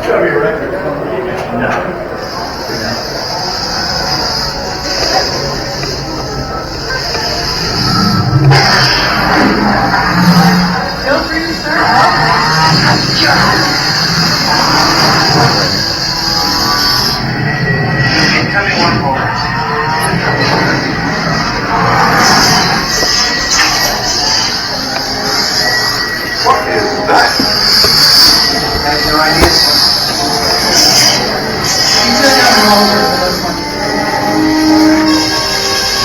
gotta be a record. No. Feel free to start. Incoming one more. What is that? I have no idea.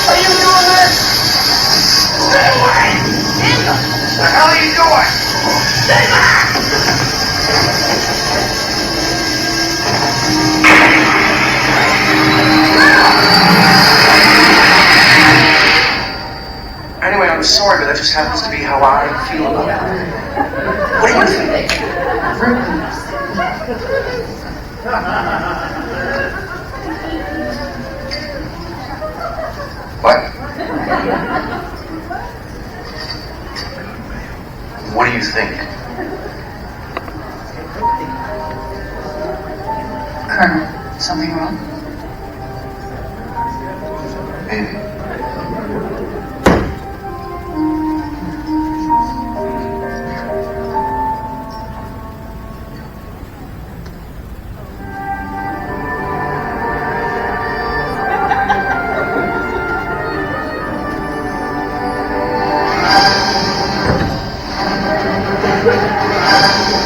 Are you doing this? Stay away! What the hell are you doing? Stay back! Anyway, I'm sorry, but that just happens to be how I feel about it. What do you think? What? What do you think? Colonel, something wrong? Maybe.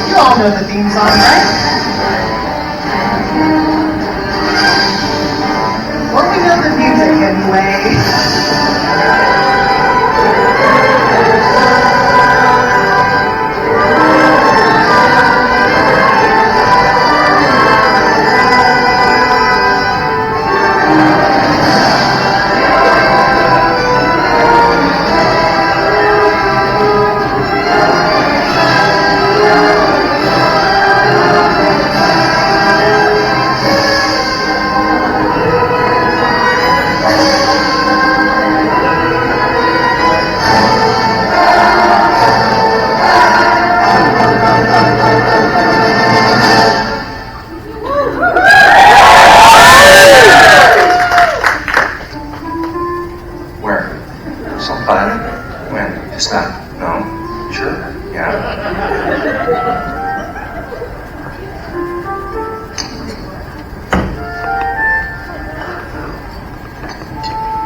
You all know the theme song, right? Well, we know the music anyway.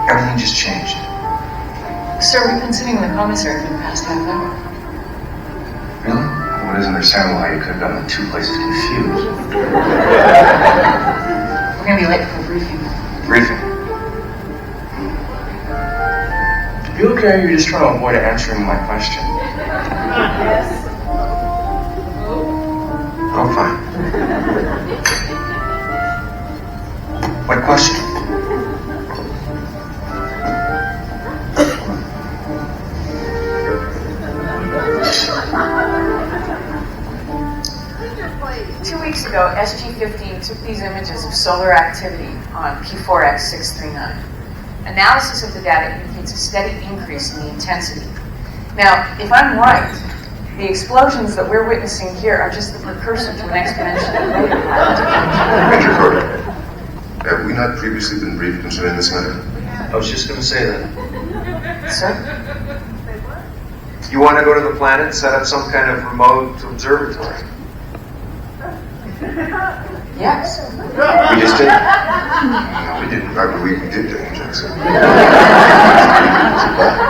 Everything just changed. Sir, we've been sitting in the commissary for the past half hour. Really? Well, it is understandable how you could have gotten the two places confused. We're going to be late for a briefing. Briefing? You okay, or you're just trying to avoid answering my question? Yes. Oh, fine. What question? Two weeks ago, SG-15 took these images of solar activity on P4X639. Analysis of the data indicates a steady increase in the intensity. Now, if I'm right, the explosions that we're witnessing here are just the precursor to an exponentially greater pattern. Major Carter, have we not previously been briefed concerning this matter? I was just going to say that. Sir? You want to go to the planet and set up some kind of remote observatory? Yes. We just did. No, we didn't. I believe we did, Daniel Jackson.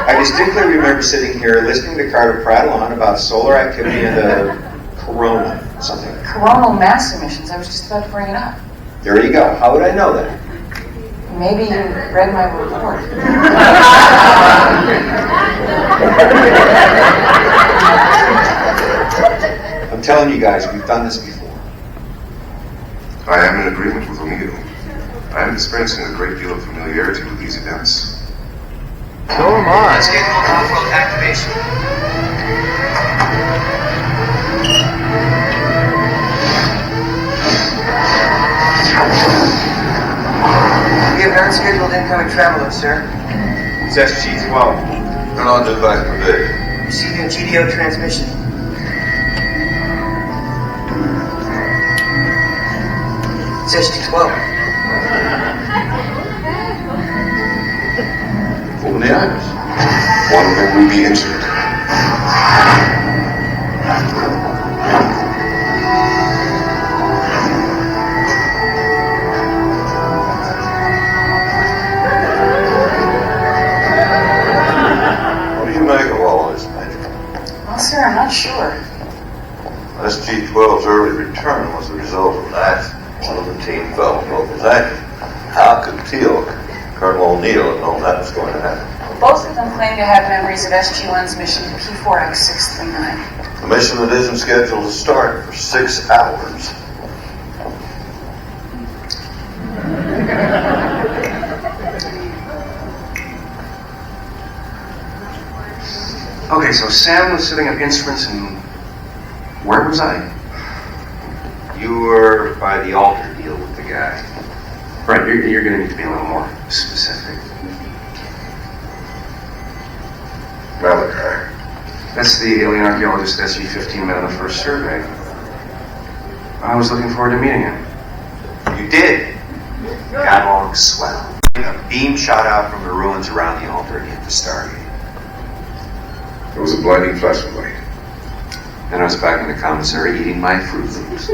I distinctly remember sitting here listening to Carter prattle on about solar activity and the corona, something. Coronal mass emissions. I was just about to bring it up. There you go. How would I know that? Maybe you read my report. I'm telling you guys, we've done this before. I am in agreement with O'Neill. I am experiencing a great deal of familiarity with these events. So am I. Scheduled off-world activation. We have an unscheduled incoming traveler, sir. It's SG-12. Unauthorized convey. Receiving GDO transmission. It's SG-12. Open the eyes. One of them will be injured. What do you make of all this, Major? Well, sir, I'm not sure. SG-12's early return was the result of that. One of the team fell in love with that. How could Teal'c, Colonel O'Neill, have known that was going to happen? Both of them claim to have memories of SG-1's mission to P4X639. A mission that isn't scheduled to start for 6 hours. Okay, so Sam was setting up instruments and where was I? You were by the altar deal with the guy. Right, you're going to need to be a little more specific. Malachi. That's the alien archaeologist SG-15 met on the first survey. I was looking forward to meeting him. You did. Got along swell. A beam shot out from the ruins around the altar and hit the StarGate. There was a blinding flash of light. Then I was back in the commissary eating my Fruit Loops.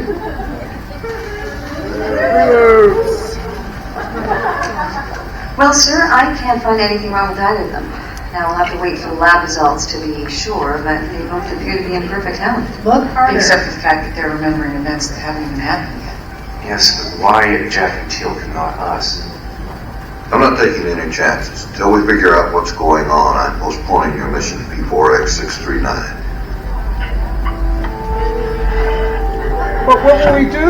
Well, sir, I can't find anything wrong with either of them. Now, we'll have to wait for the lab results to be sure, but they both appear to be in perfect health. Look harder. Except for the fact that they're remembering events that haven't even happened yet. Yes, but why Jack and Teal'c and not us? I'm not taking any chances. Until we figure out what's going on, I'm postponing your mission to P4X639. But what will we do?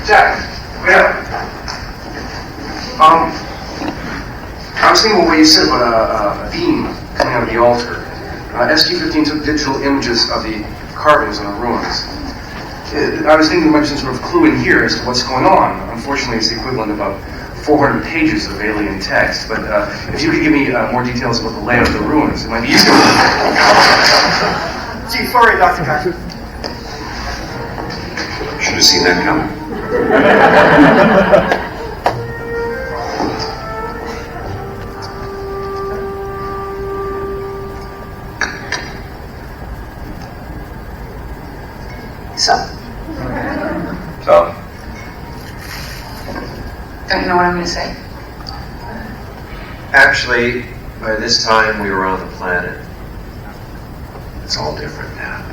Jack, yeah. I was thinking about what you said about a beam coming out of the altar. SG-15 took digital images of the carvings on the ruins. I was thinking there might be some sort of clue in here as to what's going on. Unfortunately, it's the equivalent of about 400 pages of alien text. But if you could give me more details about the layout of the ruins, it might be useful. Gee, sorry, Dr. Carter. Should have seen that coming. So, So, don't you know what I'm going to say? Actually, by this time we were on the planet. It's all different now.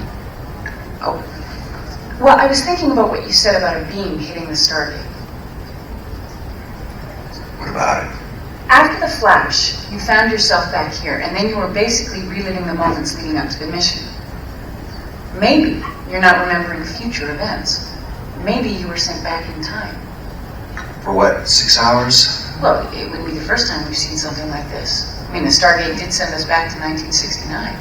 Oh. Well, I was thinking about what you said about a beam hitting the StarGate. What about it? After the flash, you found yourself back here, and then you were basically reliving the moments leading up to the mission. Maybe you're not remembering future events. Maybe you were sent back in time. For what, 6 hours? Look, it wouldn't be the first time we've seen something like this. I mean, the StarGate did send us back to 1969.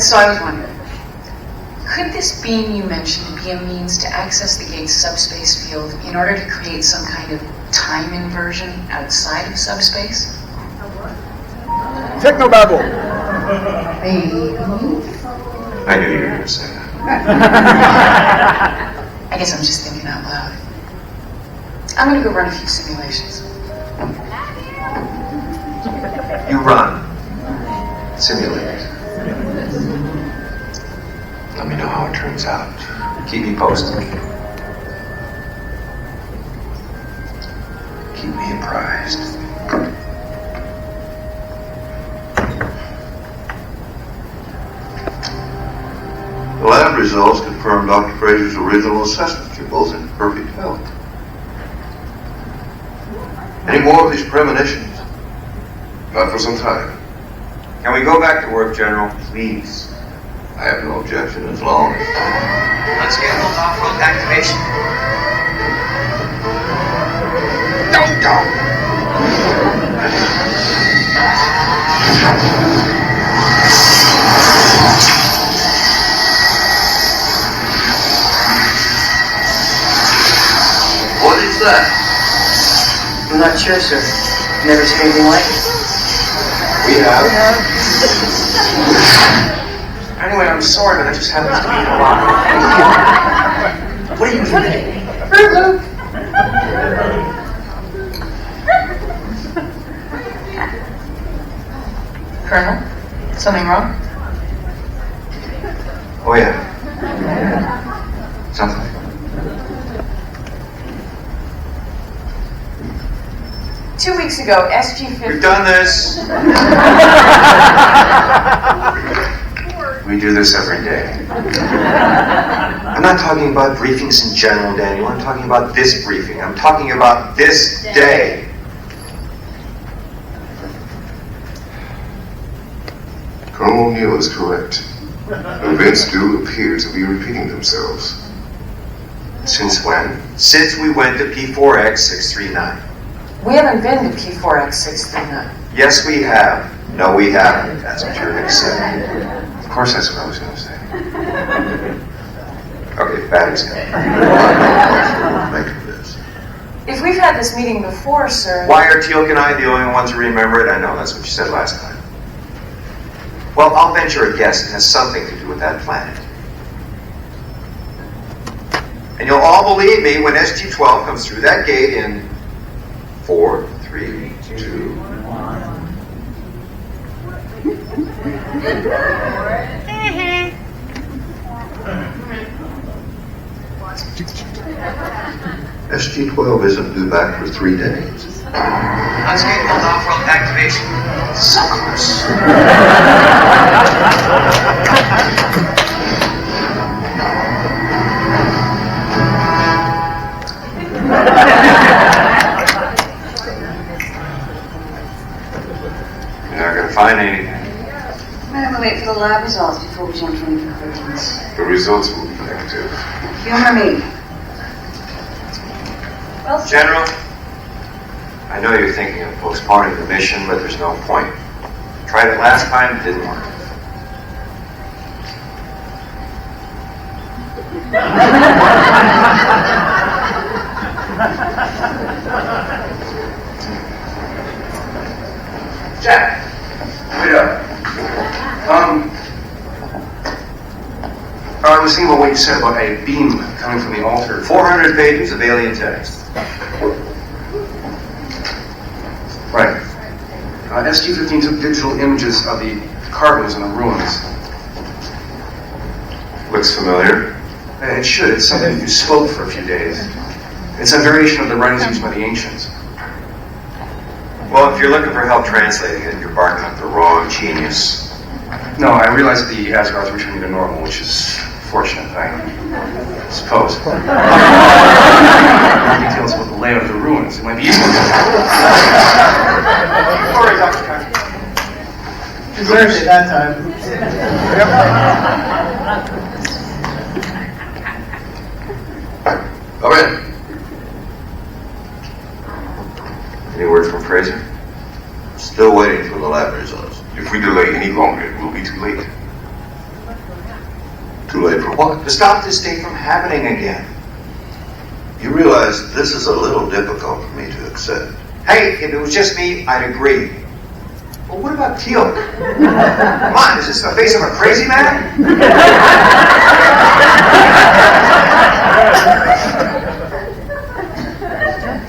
So I was wondering, could this beam you mentioned be a means to access the gate's subspace field in order to create some kind of time inversion outside of subspace? Technobabble. Maybe. I knew you were going to say that. I guess I'm just thinking out loud. I'm going to go run a few simulations. You run. Simulate. Let me know how it turns out. Keep me posted. Keep me apprised. the lab results confirm Dr. Fraser's original assessment. You're both in perfect health. Any more of these premonitions? Not for some time. Can we go back to work, General? Please. I have no objection as long as... Let's get those off-road activation. What is that? I'm not sure, sir. Never seen anything like it. We have. Anyway, I'm sorry, but that just happens to be a lot. What are you drinking? Fruit Loop. Colonel, something wrong? Oh, yeah. Something. Two weeks ago, SG-15... We've done this. We do this every day. I'm not talking about briefings in general, Daniel. I'm talking about this briefing. I'm talking about this day. Colonel O'Neill is correct. Events do appear to be repeating themselves. Since when? Since we went to P4X 639. We haven't been to P4X 639. Yes, we have. No, we haven't. That's what you're going to say. Of course that's what I was going to say. Okay, bad example. Make of this. If we've had this meeting before, sir... Why are Teal'c and I the only ones who remember it? I know, that's what you said last time. Well, I'll venture a guess it has something to do with that planet. And you'll all believe me when SG-12 comes through that gate in 4, 3, 2, 1. SG-12 isn't due back for 3 days. Unscathed off-world activation. Suckers. You're not going to find anything. Well, we'll wait for the lab results before we jump to any conclusions. The results will be negative. Humor me. Well, General, I know you're thinking of postponing the mission, but there's no point. Tried it last time, it didn't work. Jack, wait up. I was thinking about what you said about a beam coming from the altar. 400 pages of alien text. Right. SG-15 took digital images of the carvings in the ruins. Looks familiar. It should. It's something you spoke for a few days. It's a variation of the writings used by the ancients. Well, if you're looking for help translating it, you're barking up the wrong genius. No, I realize that the Asgard's returning to normal, which is fortunate, I suppose. Details about the layout of the ruins. It might be useful. Sorry, Dr. Carter. Deserved it that time. All right. Any word from Fraser? Still waiting for the lab results. If we delay any longer, it will be too late. Too late for what? To stop this thing from happening again. You realize this is a little difficult for me to accept. Hey, if it was just me, I'd agree. But what about Teal'c? Come on, is this the face of a crazy man?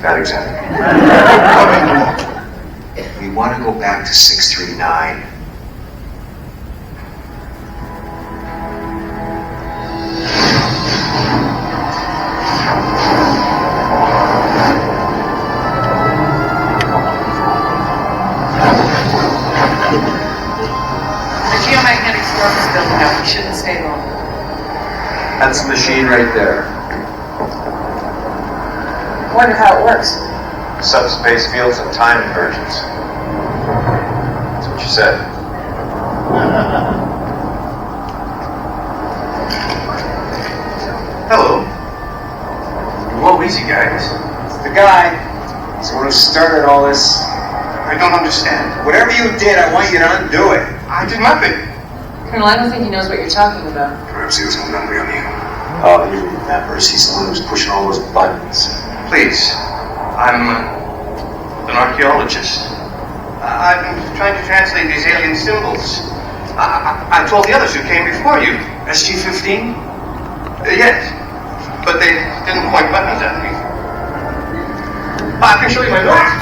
Bad example. We want to go back to 639. The geomagnetic storm is building up. We shouldn't stay long. That's the machine right there. I wonder how it works. Subspace fields and time inversions. That's what you said. Hello. Whoa, easy, guys. The guy is the one who started all this. I don't understand. Whatever you did, I want you to undo it. I did nothing. Colonel, I don't think he knows what you're talking about. Perhaps he was hungry on you. Oh, he remembers. He's the one who's pushing all those buttons. Please. I'm an archaeologist. I've been trying to translate these alien symbols. I told the others who came before you. SG-15? Yes, but they didn't point buttons at me. I can show you my notes.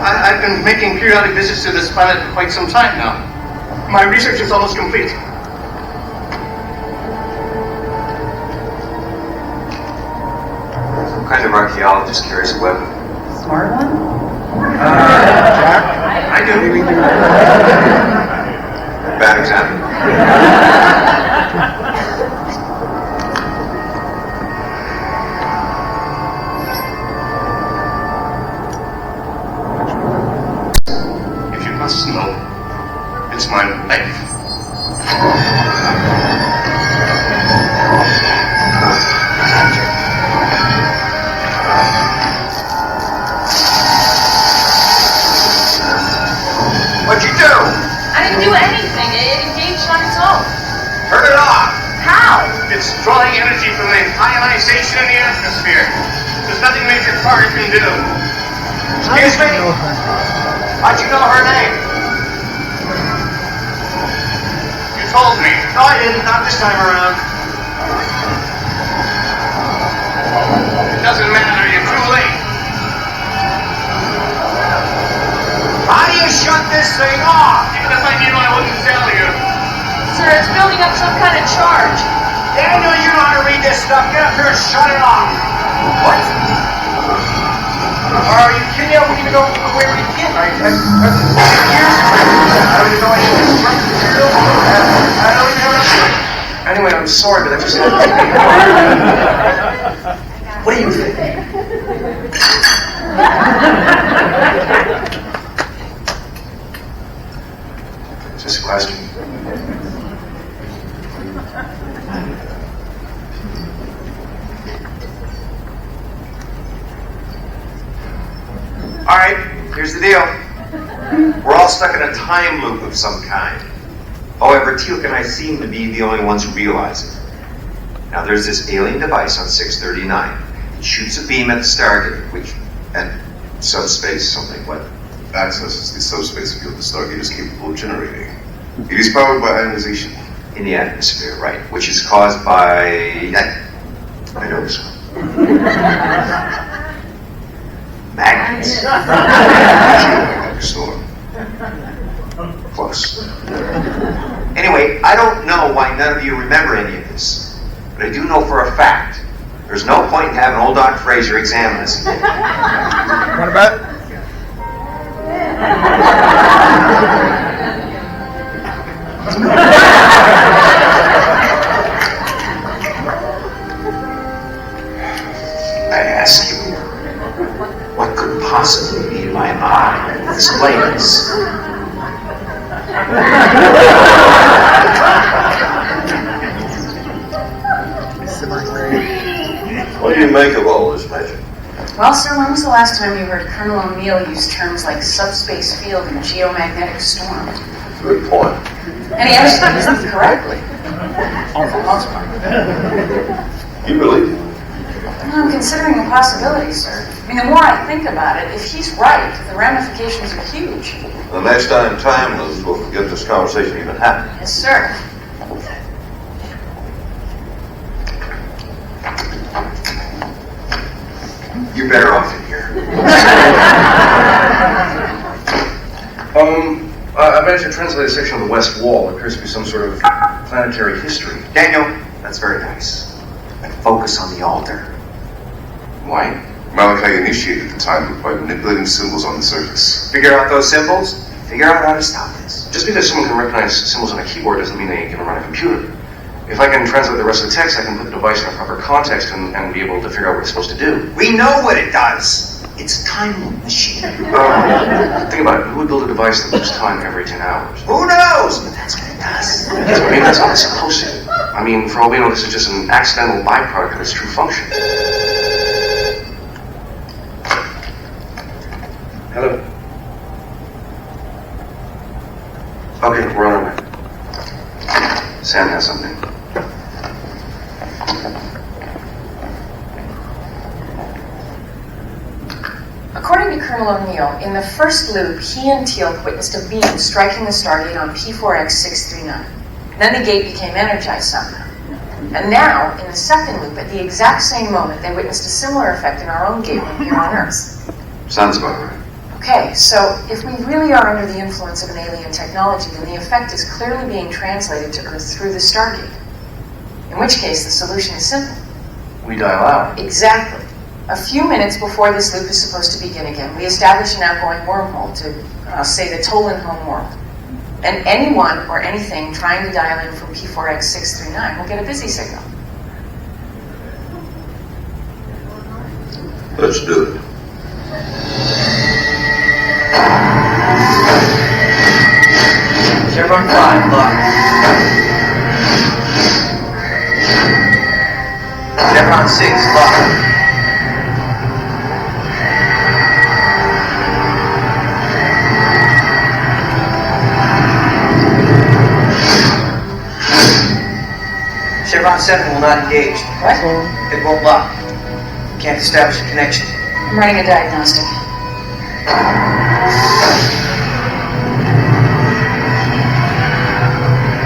I've been making periodic visits to this planet for quite some time now. My research is almost complete. What kind of archaeologist carries a weapon? Smart one? I do. Bad example. If you must know, it's my life. What'd you do? I didn't do anything. It engaged on its own. Turn it off. How? It's drawing energy from the ionization in the atmosphere. There's nothing Major Carter can do. Excuse me? How'd you know her name? You told me. No, I didn't. Not this time around. It doesn't matter. You're too late. How do you shut this thing off? Even if I knew, I wouldn't tell you. Sir, it's building up some kind of charge. Daniel, you know how to read this stuff. Get up here and shut it off. What? Are you kidding? I wouldn't even know where to begin. I don't even know anything about material. I don't even know what. Anyway, I'm sorry, but that just happened to me. What do you think? Just a question. All right, here's the deal. We're all stuck in a time loop of some kind. However, Teal'c and I seem to be the only ones who realize it. Now, there's this alien device on 639. It shoots a beam at the StarGate, which, at subspace, something, what? Accesses the subspace field the StarGate is capable of generating. It is powered by ionization. In the atmosphere, right, which is caused by... I know this one. Magnets. Geomagnetic storm. Plus. Anyway, I don't know why none of you remember any of this, but I do know for a fact there's no point in having old Doc Fraser examine us again. What about? I ask you, what could possibly be in my mind? Explain this. What do you make of all this, Major? Well, sir, when was the last time you heard Colonel O'Neill use terms like subspace field and geomagnetic storm? Good point. And he actually used them correctly. You believe it? Well, I'm considering the possibilities, sir. I mean, the more I think about it, if he's right, the ramifications are huge. The next time time moves, we'll forget this conversation even happened. Yes, sir. You're better off in here. I managed to translate a section of the West Wall. It appears to be some sort of planetary history. Daniel, that's very nice. But focus on the altar. Why? Malachi initiated the time loop by manipulating symbols on the surface. Figure out those symbols, figure out how to stop this. Just because someone can recognize symbols on a keyboard doesn't mean they can run a computer. If I can translate the rest of the text, I can put the device in a proper context and be able to figure out what it's supposed to do. We know what it does. It's a time loop machine. Think about it. Who would build a device that loops time every 10 hours? Who knows? But that's what it does. Yes, but maybe that's not what it's supposed to do. I mean, for all we know, this is just an accidental byproduct of its true function. Hello. Okay, we're on our way. Sam has something. According to Colonel O'Neill, in the first loop, he and Teal'c witnessed a beam striking the StarGate on P4X639. Then the gate became energized somehow. And now, in the second loop, at the exact same moment, they witnessed a similar effect in our own gate loop here on Earth. Sounds about right. Okay, so if we really are under the influence of an alien technology, then the effect is clearly being translated to Earth through the StarGate. In which case, the solution is simple. We dial out. Exactly. A few minutes before this loop is supposed to begin again, we establish an outgoing wormhole to, say, the Tolan home world. And anyone or anything trying to dial in from P4X639 will get a busy signal. Let's do it. Chevron 5, locked. Chevron 6, locked. Chevron 7 will not engage. What? It won't lock. Can't establish a connection. I'm running a diagnostic.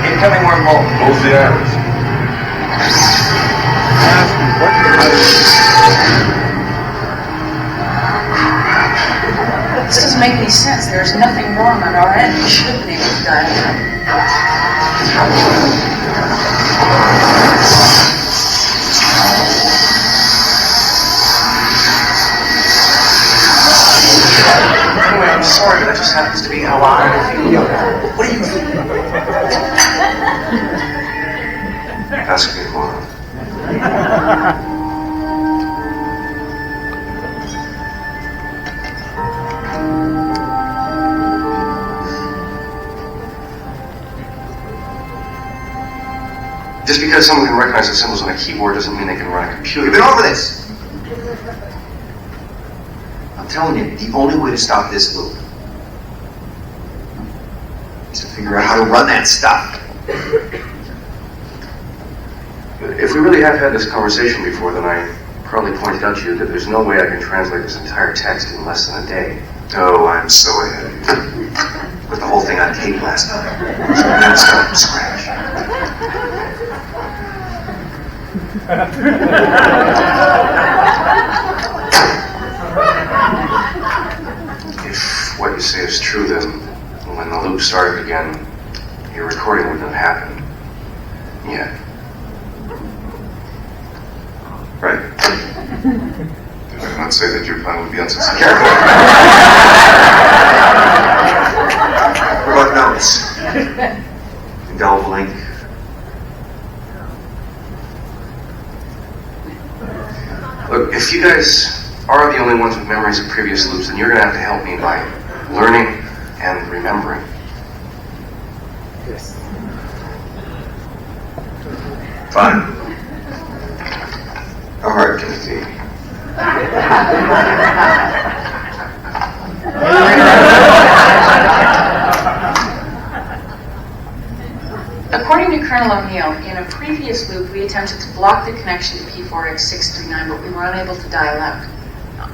Incoming wormhole. Close the iris. This doesn't make any sense. There's nothing wrong on our end. We should have been able to dial in. Anyway, I'm sorry, but that just happens to be how I feel. What do you think? Ask me more. Just because someone can recognize the symbols on a keyboard doesn't mean they can run a computer. We've been over this. I'm telling you, the only way to stop this loop is to figure out how to run that stuff. If we really have had this conversation before, then I probably pointed out to you that there's no way I can translate this entire text in less than a day. Oh, I'm so ahead of you. Put the whole thing on tape last night. So I'm going to start from scratch. If what you say is true, then when the loop started again, your recording wouldn't have happened yet. Right? Did I not say that your plan would be unsuccessful? Careful. What about notes? Indelible ink. Look, if you guys are the only ones with memories of previous loops, then you're going to have to help me by learning and remembering. Yes. Fine. How hard can it be? According to Colonel O'Neill, in a previous loop, we attempted to block the connection to P4X639, but we were unable to dial out.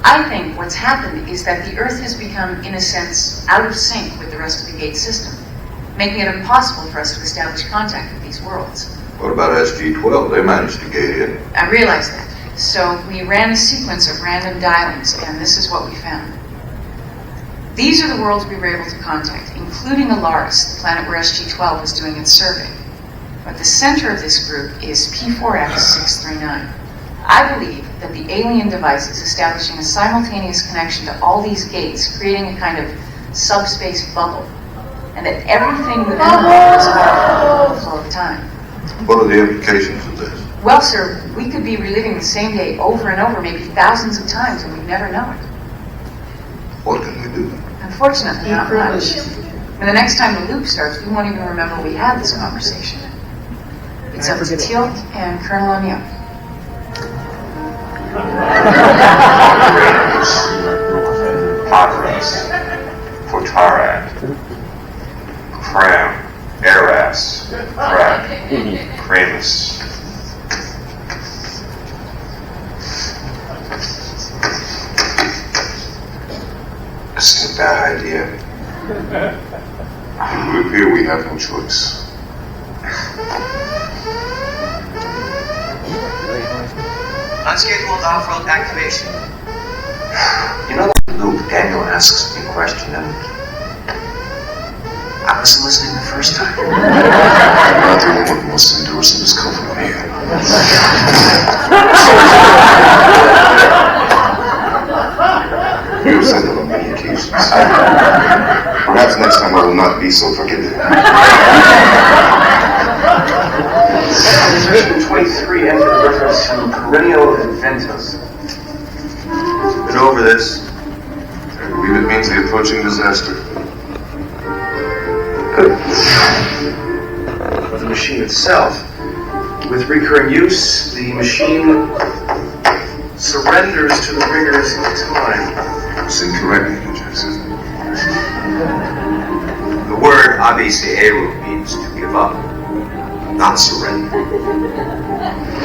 I think what's happened is that the Earth has become, in a sense, out of sync with the rest of the gate system, making it impossible for us to establish contact with these worlds. What about SG-12? They managed to get in. I realized that. So we ran a sequence of random dialings, and this is what we found. These are the worlds we were able to contact, including Alaris, the planet where SG-12 was doing its survey. But the center of this group is P4X639. I believe that the alien device is establishing a simultaneous connection to all these gates, creating a kind of subspace bubble, and that everything within the bubble is about the flow of time. What are the implications of this? Well, sir, we could be reliving the same day over and over, maybe thousands of times, and we'd never know it. What can we do? Unfortunately, not much. And the next time the loop starts, we won't even remember we had this conversation. It's up to Teal'c and Colonel O'Neill. Padres, Potarat, Cram, Eras, Crab, Cramus. It would appear we have no choice. Unscheduled off-road activation. You know that loop Daniel asks me a question and I wasn't listening the first time. I'm not the only one who wants to endure some discomfort here. You have said that on many occasions. Perhaps next time I will not be so forgiving. Section 23 entered a reference to perennial adventus. Been over this. I believe it means the approaching disaster. Good. But the machine itself, with recurring use, the machine surrenders to the rigors of time. It's incorrect, Major Jackson. The word abeceru means to give up, not surrender.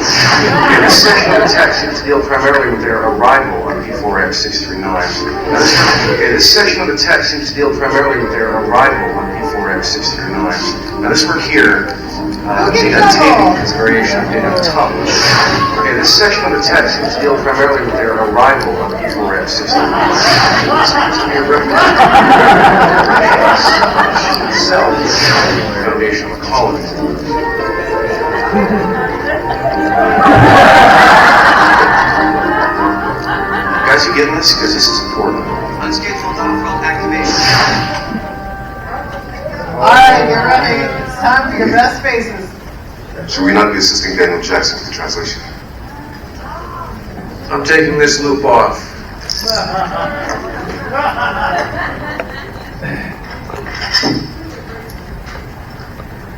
Okay, this section of the text seems to deal primarily with their arrival on P4X639. This section of the text seems to deal primarily with their arrival on P4X639. Now this work here, data taping is a variation of data tongue. Okay, this section of the text seems to deal primarily with their arrival on P4X639. This seems to be a reference to the itself, the foundation of the colony. Guys, you getting this? Because this is important. Unscheduled off-road activation. Alright, get ready. It's time for your best faces. Should we not be assisting Daniel Jackson with the translation? I'm taking this loop off.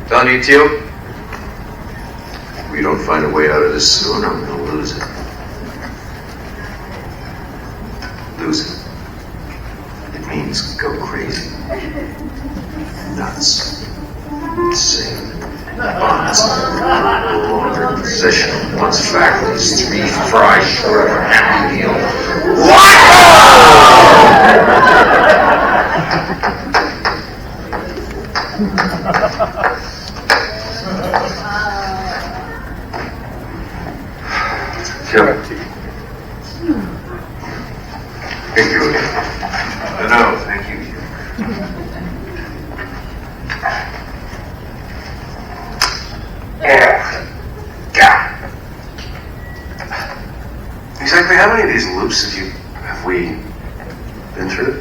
Donnie Teal'c? If we don't find a way out of this soon, I'm going to lose it. Lose it. It means go crazy. Nuts. Insane. Bonds. No longer in possession of one's faculties. 3 fries short of a happy meal. Thank you again. No, thank you. Exactly how many of these loops have we been through?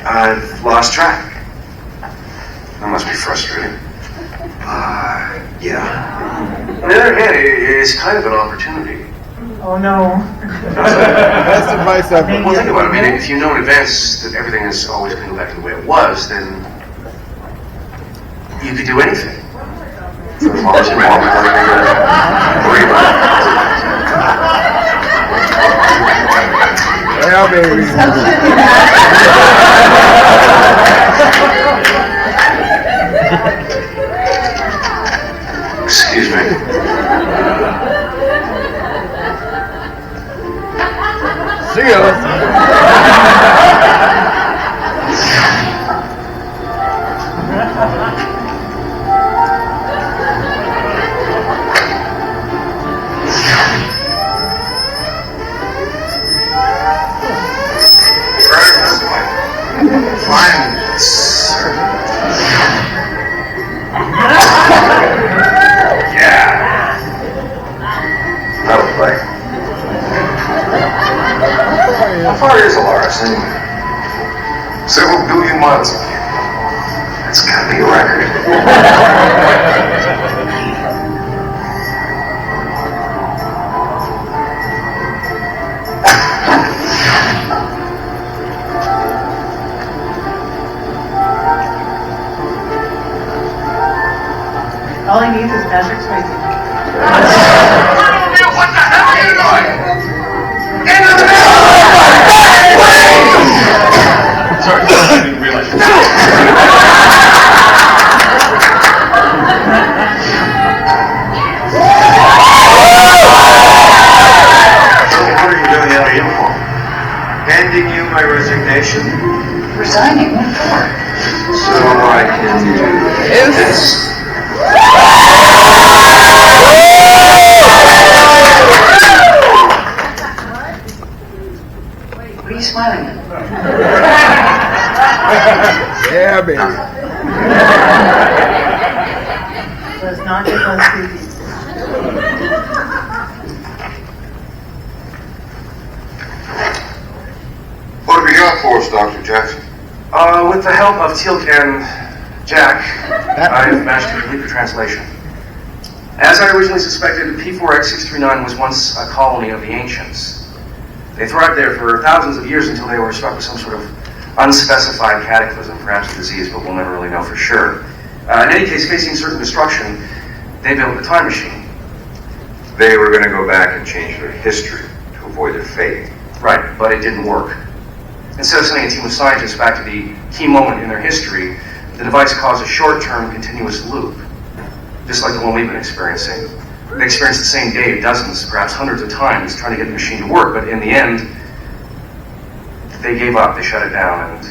I've lost track. That must be frustrating. Yeah. On the other hand, it's kind of an opportunity. Oh no. Best advice ever. Well, think about it. I mean, if you know in advance that everything is always going to go back to the way it was, then you could do anything. For as long as you want. Worry about it. Yeah, baby. Excuse me. See ya. Fine, sir. Yeah. That'll play. How far is Alaris anyway? Several billion miles away. That's gotta be a record. All he needs is Patrick Swayze. What the hell are you doing? Into the Sorry, I didn't realize you. What are you doing out of uniform? Handing you my resignation? Resigning? What are you smiling at? Yeah, baby. Let's not get those creepy. What have you got for us, Dr. Jackson? With the help of Teal'c and Jack, I've managed to complete the translation. As I originally suspected, P4X639 was once a colony of the ancients. They thrived there for thousands of years until they were struck with some sort of unspecified cataclysm, perhaps a disease, but we'll never really know for sure. In any case, facing certain destruction, they built a time machine. They were going to go back and change their history to avoid their fate. Right, but it didn't work. Instead of sending a team of scientists back to the key moment in their history, the device caused a short-term continuous loop, just like the one we've been experiencing. They experienced the same day dozens, perhaps hundreds of times, trying to get the machine to work, but in the end, they gave up, they shut it down, and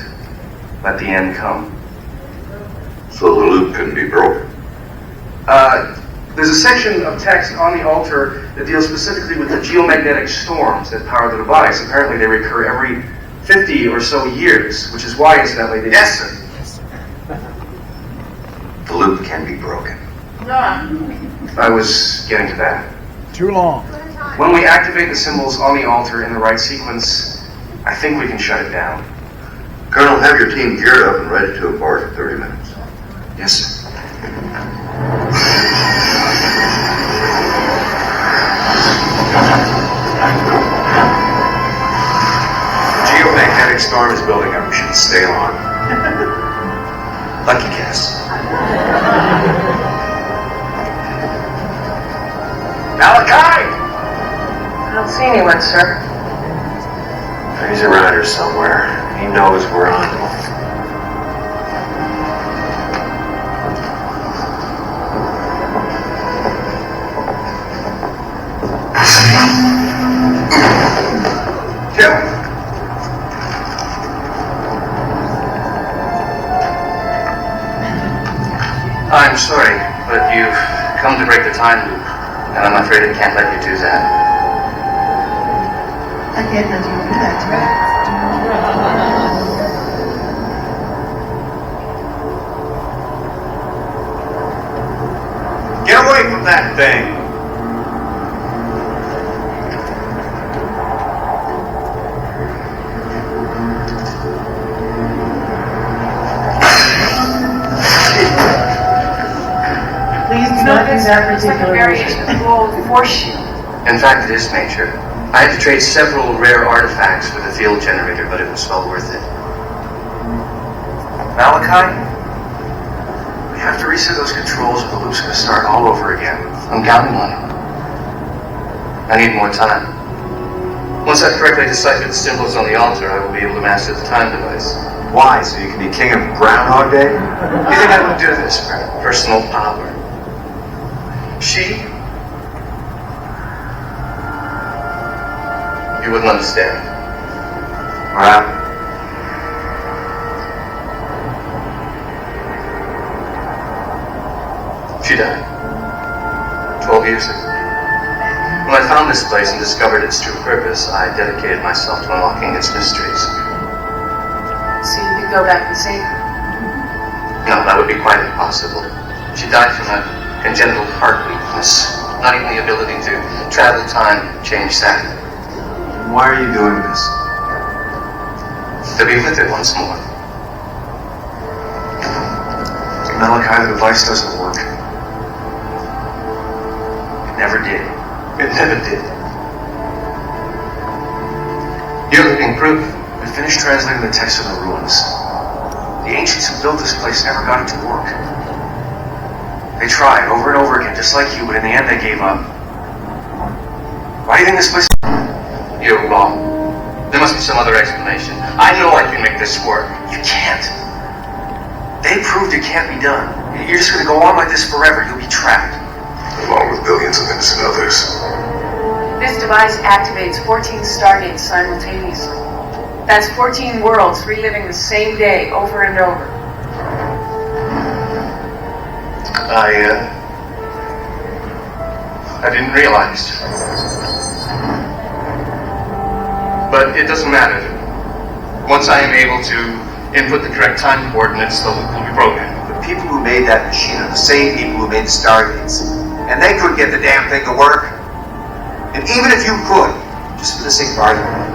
let the end come. So the loop can be broken. There's a section of text on the altar that deals specifically with the geomagnetic storms that power the device. Apparently they recur every 50 or so years, which is why, incidentally, they... Yes, sir. The loop can be broken. I was getting to that. Too long. When we activate the symbols on the altar in the right sequence, I think we can shut it down. Colonel, have your team geared up and ready to abort in 30 minutes. Yes, sir. Geomagnetic storm is building up. We should stay on. Lucky guess. Malachi! I don't see anyone, sir. He's around here somewhere. He knows we're on him. Tim! I'm sorry, but you've come to break the time loop, and I'm afraid I can't let you do that. I can't let you do that, right? Get away from that thing! Please do not use that It's like a particular variation of the old force shield. In fact, it is major. I had to trade several rare artifacts for the field generator, but it was well worth it. Malachi? We have to reset those controls or the loop's going to start all over again. I'm counting on it. I need more time. Once I've correctly deciphered the symbols on the altar, I will be able to master the time device. Why? So you can be king of Groundhog Day? You think I would do this for personal power? She? You wouldn't understand. What happened? She died. 12 years ago. When I found this place and discovered its true purpose, I dedicated myself to unlocking its mysteries. So you could go back and save her. No, that would be quite impossible. She died from a congenital heart weakness, not even the ability to travel time, change that. Why are you doing this? To be with it once more. Malachi, the device doesn't work. It never did. It never did. You're living proof. We finished translating the text of the ruins. The ancients who built this place never got it to work. They tried over and over again, just like you, but in the end they gave up. Why do you think this place... You're wrong. There must be some other explanation. I know I can make this work. You can't. They proved it can't be done. You're just going to go on like this forever. You'll be trapped. Along with billions of innocent others. This device activates 14 StarGates simultaneously. That's 14 worlds reliving the same day over and over. I didn't realize. But it doesn't matter. Once I am able to input the correct time coordinates, the loop will be broken. The people who made that machine are the same people who made the StarGates. And they couldn't get the damn thing to work. And even if you could, just for the sake of argument,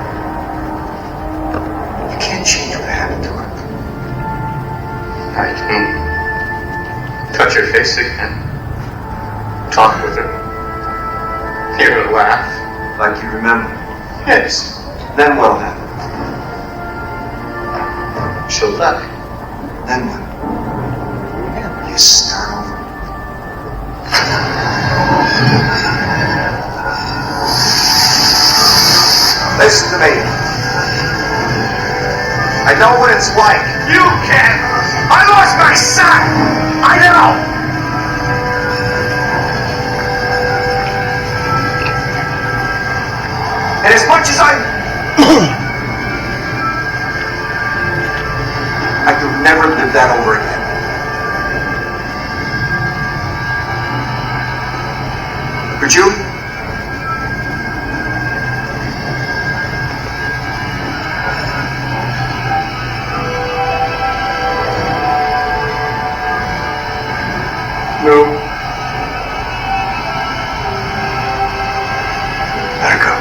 you can't change what happened to her. I can touch her face again. Talk with her. Hear her laugh. Like you remember. Yes. Then what'll happen? She'll die. Then what? You start over. Listen to me. I know what it's like. You can't! I lost my son! I know! And as much as I could never live that over again. Could you? No. Let her go.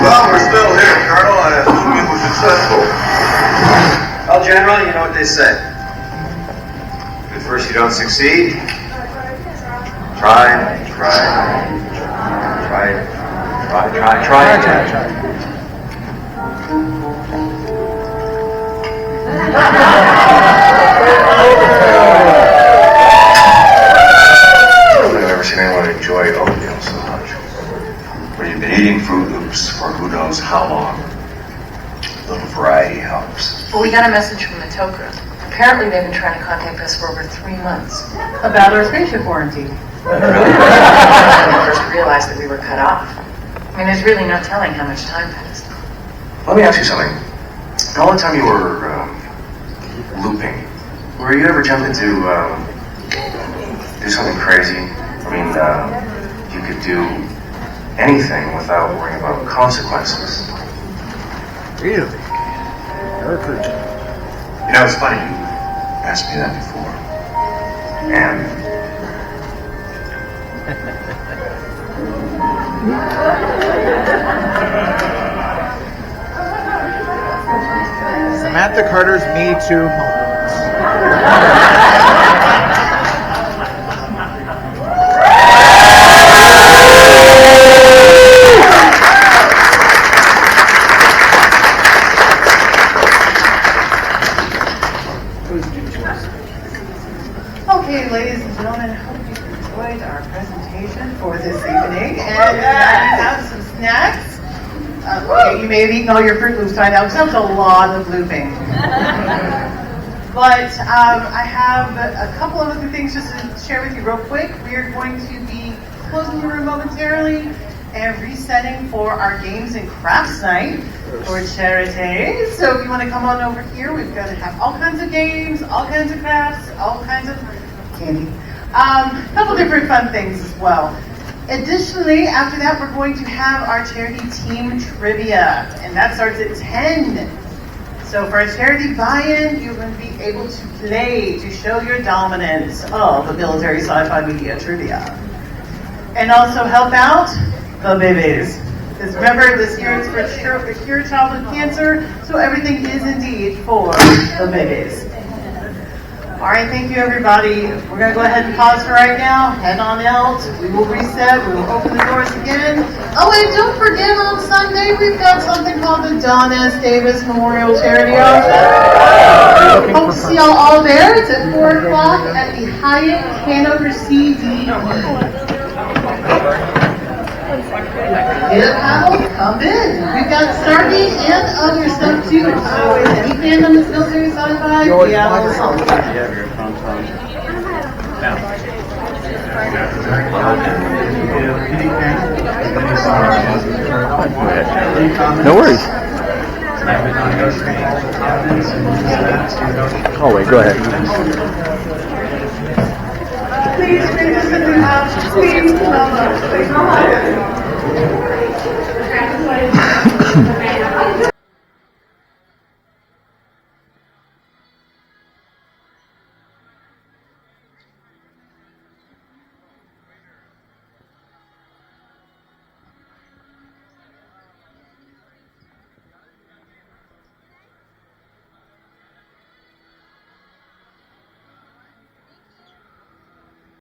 Well, we're still here, Colonel. I assume we were successful. Well, General, you know what they say. If at first you don't succeed, try. I've never seen anyone enjoy oatmeal so much. Well, you've been eating Fruit Loops for who knows how long. A little variety helps. Well, we got a message from Matoka. Apparently they've been trying to contact us for over 3 months. About our spaceship warranty. When we first realized that we were cut off. I mean, there's really no telling how much time passed. Let me ask you something. All the time you were looping, were you ever tempted to do something crazy? I mean, you could do anything without worrying about consequences. Really? Encouraging. You know, it's funny, you asked me that before. And Samantha Carter's Me Too moments. Okay, ladies and gentlemen, I hope you enjoyed our presentation for this evening. And we have some snacks. Okay, you may have eaten all your Fruit Loops by now, because that was a lot of looping. But I have a couple of other things just to share with you real quick. We are going to be closing the room momentarily and resetting for our Games and Crafts Night for charity. So if you want to come on over here, we've got to have all kinds of games, all kinds of crafts, all kinds of candy. A couple different fun things as well. Additionally, after that, we're going to have our charity team trivia, and that starts at 10. So for a charity buy-in, you're going to be able to play to show your dominance of the military sci-fi media trivia. And also help out the babies. Because remember, this year it's for cure childhood cancer, so everything is indeed for the babies. All right, thank you, everybody. We're going to go ahead and pause for right now. Head on out. We will reset. We will open the doors again. Oh, and don't forget on Sunday, we've got something called the Don S. Davis Memorial Charity Auction. Hope to see y'all all there. It's at 4 o'clock at the Hyatt Hanover CD. Get a paddle, come in. We've got StarGate and other stuff too. So if any fandom is military sci-fi, we have all the songs. No worries. Oh wait, go ahead. Please bring us in the house. Please come on. Please come on.